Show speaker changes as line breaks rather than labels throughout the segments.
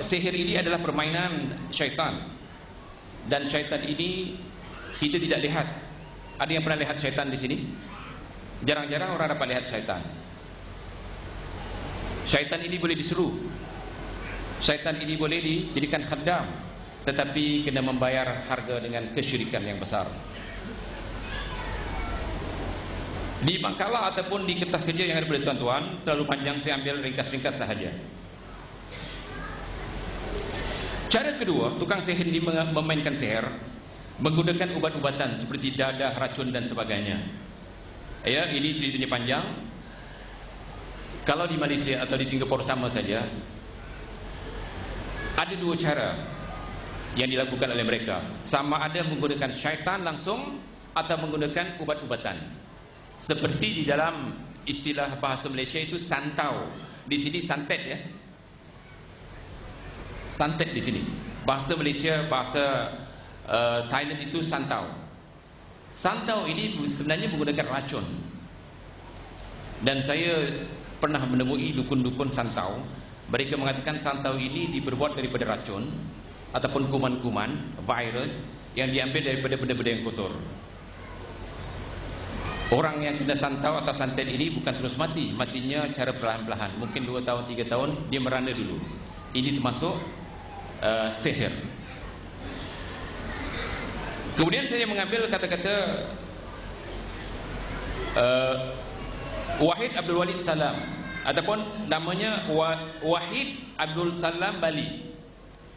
Sihir ini adalah permainan syaitan, dan syaitan ini kita tidak lihat. Ada yang pernah lihat syaitan di sini? Jarang-jarang orang dapat lihat syaitan. Syaitan ini boleh diseru, syaitan ini boleh dijadikan khaddam, tetapi kena membayar harga dengan kesyirikan yang besar. Di makalah ataupun di kertas kerja yang ada pada tuan-tuan, terlalu panjang, saya ambil ringkas-ringkas sahaja. Cara kedua, tukang sihir ini memainkan sihir menggunakan ubat-ubatan seperti dadah, racun dan sebagainya. Ya, ini ceritanya panjang. Kalau di Malaysia atau di Singapura sama saja, ada dua cara yang dilakukan oleh mereka. Sama ada menggunakan syaitan langsung atau menggunakan ubat-ubatan. Seperti di dalam istilah bahasa Malaysia itu santau. Di sini santet ya. Santet di sini. Bahasa Malaysia, bahasa Thailand itu santau. Santau ini sebenarnya menggunakan racun. Dan saya pernah menemui dukun-dukun santau. Mereka mengatakan santau ini diperbuat daripada racun ataupun kuman-kuman, virus yang diambil daripada benda-benda yang kotor. Orang yang kena santau atau santet ini bukan terus mati. Matinya cara perlahan-lahan. Mungkin 2 tahun, 3 tahun dia merana dulu. Ini termasuk sihir. Kemudian saya mengambil kata-kata Wahid Abdul Walid Salam, ataupun namanya Wahid Abdul Salam Bali.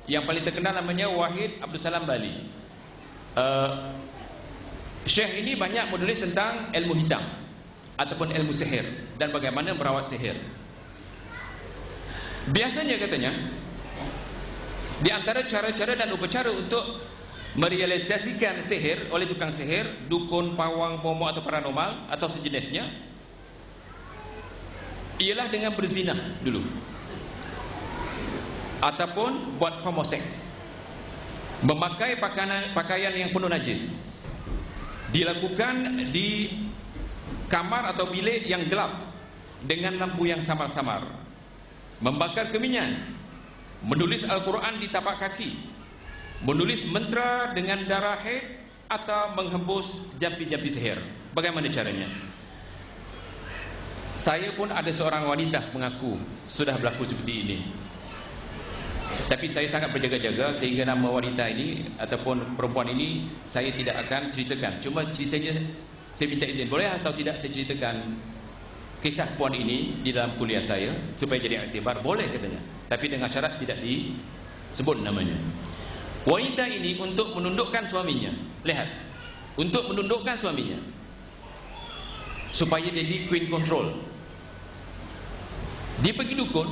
Yang paling terkenal namanya Wahid Abdul Salam Bali. Syekh ini banyak menulis tentang ilmu hitam ataupun ilmu sihir dan bagaimana merawat sihir. Biasanya katanya, di antara cara-cara dan upacara untuk merealisasikan sihir oleh tukang sihir, dukun, pawang, pomo atau paranormal atau sejenisnya, ialah dengan berzina dulu, ataupun buat homoseks, memakai pakaian yang penuh najis, dilakukan di kamar atau bilik yang gelap dengan lampu yang samar-samar, membakar kemenyan, menulis Al-Quran di tapak kaki, menulis mantra dengan darah haid, atau menghembus jampi-jampi sihir. Bagaimana caranya? Saya pun ada seorang wanita mengaku sudah berlaku seperti ini. Tapi saya sangat berjaga-jaga sehingga nama wanita ini ataupun perempuan ini saya tidak akan ceritakan. Cuma ceritanya saya minta izin, boleh atau tidak saya ceritakan kisah puan ini di dalam kuliah saya supaya jadi iktibar? Boleh katanya, tapi dengan syarat tidak disebut namanya. Wanita ini untuk menundukkan suaminya, lihat, untuk menundukkan suaminya supaya jadi queen control, dia pergi dukun.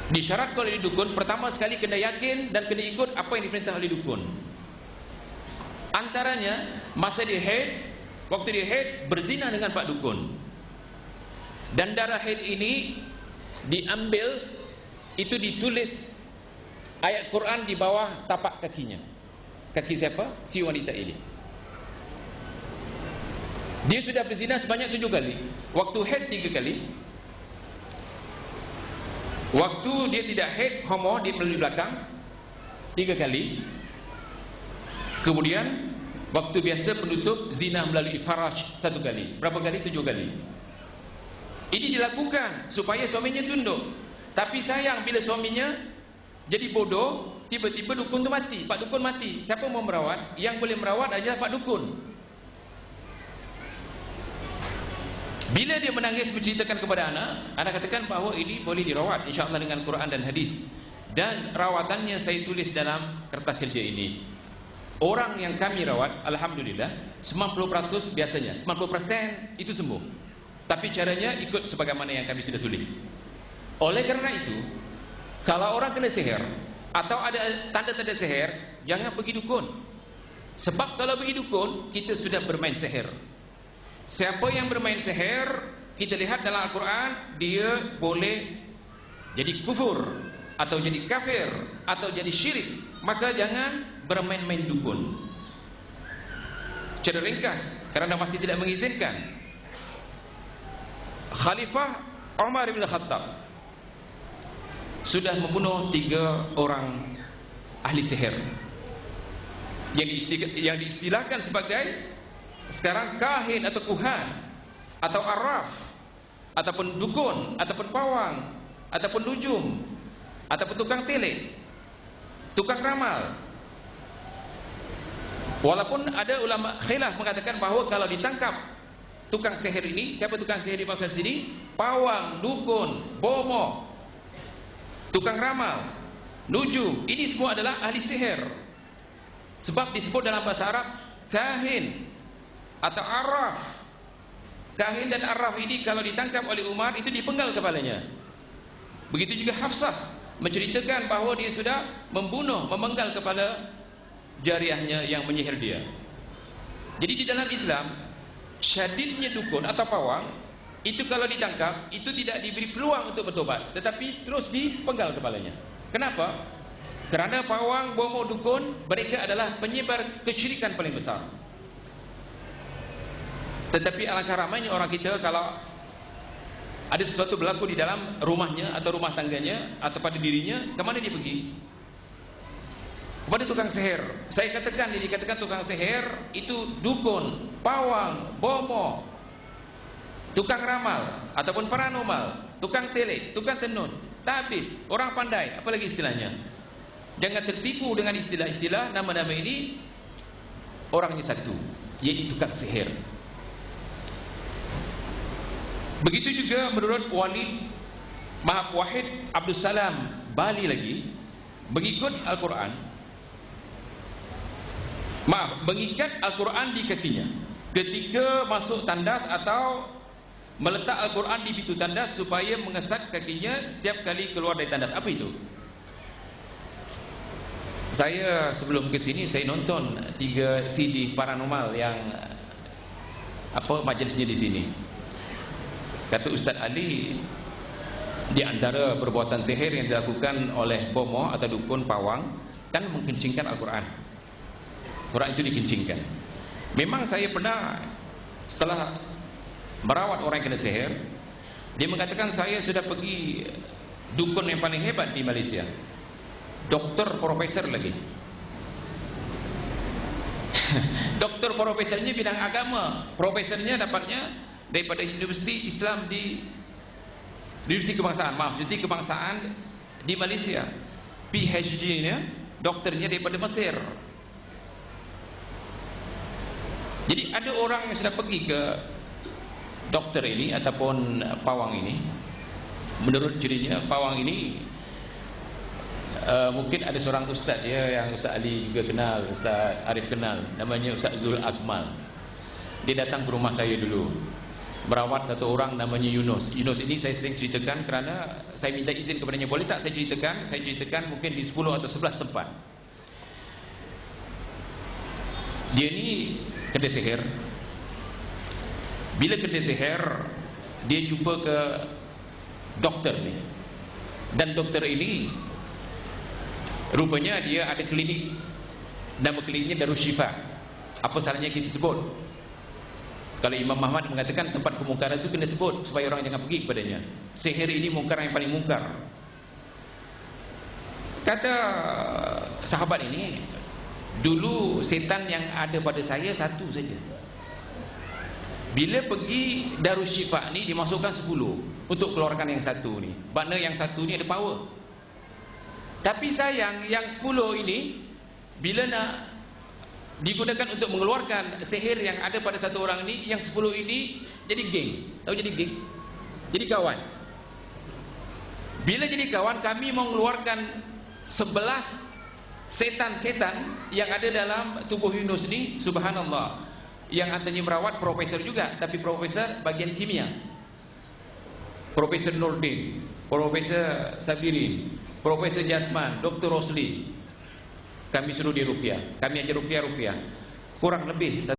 Disyaratkan oleh dukun, pertama sekali kena yakin dan kena ikut apa yang diperintah oleh dukun. Antaranya masa dia haid, waktu dia haid berzina dengan pak dukun. Dan darah haid ini diambil, itu ditulis ayat Quran di bawah tapak kakinya. Kaki siapa? Si wanita ini. Dia sudah berzina sebanyak 7 kali. Waktu haid 3 kali. Waktu dia tidak haid, homo, dia melalui belakang 3 kali. Kemudian waktu biasa penutup zina melalui faraj 1 kali. Berapa kali? 7 kali. Ini dilakukan supaya suaminya tunduk. Tapi sayang, bila suaminya jadi bodoh, tiba-tiba dukun itu mati, pak dukun mati. Siapa mau merawat? Yang boleh merawat adalah pak dukun. Bila dia menangis menceritakan kepada anak katakan bahawa ini boleh dirawat insya-Allah dengan Quran dan hadis. Dan rawatannya saya tulis dalam kertas kerja ini. Orang yang kami rawat, alhamdulillah 90% biasanya, 90% itu sembuh. Tapi caranya ikut sebagaimana yang kami sudah tulis. Oleh karena itu, kalau orang kena sihir atau ada tanda-tanda sihir, jangan pergi dukun. Sebab kalau pergi dukun, kita sudah bermain sihir. Siapa yang bermain sihir, kita lihat dalam Al-Quran, dia boleh jadi kufur, atau jadi kafir, atau jadi syirik. Maka jangan bermain-main dukun. Secara ringkas, kerana masih tidak mengizinkan, Khalifah Umar bin Khattab sudah membunuh 3 orang ahli sihir yang diistilahkan sebagai sekarang kahin atau kuhan atau arraf ataupun dukun ataupun pawang ataupun nujum ataupun tukang tele, tukang ramal. Walaupun ada ulama khilaf mengatakan bahawa kalau ditangkap tukang sihir ini, siapa tukang sihir dimaksud sini? Pawang, dukun, bomo, tukang ramal, nujum, ini semua adalah ahli sihir. Sebab disebut dalam bahasa Arab kahin atau arraf. Kahin dan arraf ini kalau ditangkap oleh Umar itu dipenggal kepalanya. Begitu juga Hafsah menceritakan bahawa dia sudah memenggal kepala jariahnya yang menyihir dia. Jadi di dalam Islam, syadidnya dukun atau pawang itu kalau ditangkap itu tidak diberi peluang untuk bertobat, tetapi terus dipenggal kepalanya. Kenapa? Kerana pawang, bomo, dukun, mereka adalah penyebar kesyirikan paling besar. Tetapi alangkah ramainya orang kita kalau ada sesuatu berlaku di dalam rumahnya atau rumah tangganya atau pada dirinya, kemana dia pergi? Kepada tukang sihir. Saya katakan, dia dikatakan tukang sihir itu dukun, pawang, bomo, tukang ramal ataupun paranormal, tukang tele, tukang tenun, tabib, orang pandai, apa lagi istilahnya. Jangan tertipu dengan istilah-istilah nama-nama ini. Orangnya satu, yaitu tukang sihir. Begitu juga menurut Walid Wahid Abdul Salam Bali lagi, mengikut Al-Quran, mengikat Al-Quran di kakinya ketika masuk tandas atau meletak Al-Quran di pintu tandas supaya mengesat kakinya setiap kali keluar dari tandas. Apa itu? Saya sebelum ke sini saya nonton 3 CD paranormal yang majlisnya di sini. Kata Ustaz Ali, di antara perbuatan sihir yang dilakukan oleh bomo atau dukun pawang kan menkencingkan Al-Quran. Quran itu dikencingkan. Memang saya pernah setelah merawat orang yang kena sihir, dia mengatakan saya sudah pergi dukun yang paling hebat di Malaysia, doktor profesor lagi. Doktor profesornya bidang agama, profesornya dapatnya daripada Universiti Islam di Universiti Kebangsaan, Universiti Kebangsaan di Malaysia. PhD-nya, dokternya daripada Mesir. Jadi ada orang yang sudah pergi ke dokter ini ataupun pawang ini. Menurut cirinya pawang ini mungkin ada seorang ustaz ya, yang Ustaz Ali juga kenal, Ustaz Arif kenal, namanya Ustaz Zul Akmal. Dia datang ke rumah saya dulu, merawat satu orang namanya Yunus. Yunus ini saya sering ceritakan kerana saya minta izin kepadanya, boleh tak saya ceritakan? Saya ceritakan mungkin di 10 atau 11 tempat. Dia ni kena sihir. Bila kena sihir, dia jumpa ke dokter ni. Dan dokter ini rupanya dia ada klinik. Nama kliniknya Darus Syifa. Apa salahnya kita sebut? Kalau Imam Muhammad mengatakan tempat kemungkaran itu kena sebut supaya orang jangan pergi kepadanya. Sihir ini mungkar yang paling mungkar. Kata sahabat ini, dulu setan yang ada pada saya satu saja. Bila pergi Darus Syifa ni dimasukkan 10 untuk keluarkan yang satu ni. Makna yang satu ni ada power. Tapi sayang yang 10 ini bila nak digunakan untuk mengeluarkan sihir yang ada pada satu orang ni, yang 10 ini jadi geng. Tahu jadi geng? Jadi kawan. Bila jadi kawan, kami mau mengeluarkan 11 setan-setan yang ada dalam tubuh Yunus ni. Subhanallah. Yang antaranya merawat profesor juga, tapi profesor bagian kimia. Profesor Nurdin, Profesor Sabirin, Profesor Jasman, Dr. Rosli. Kami suruh di rupiah. Kami aja rupiah-rupiah. Kurang lebih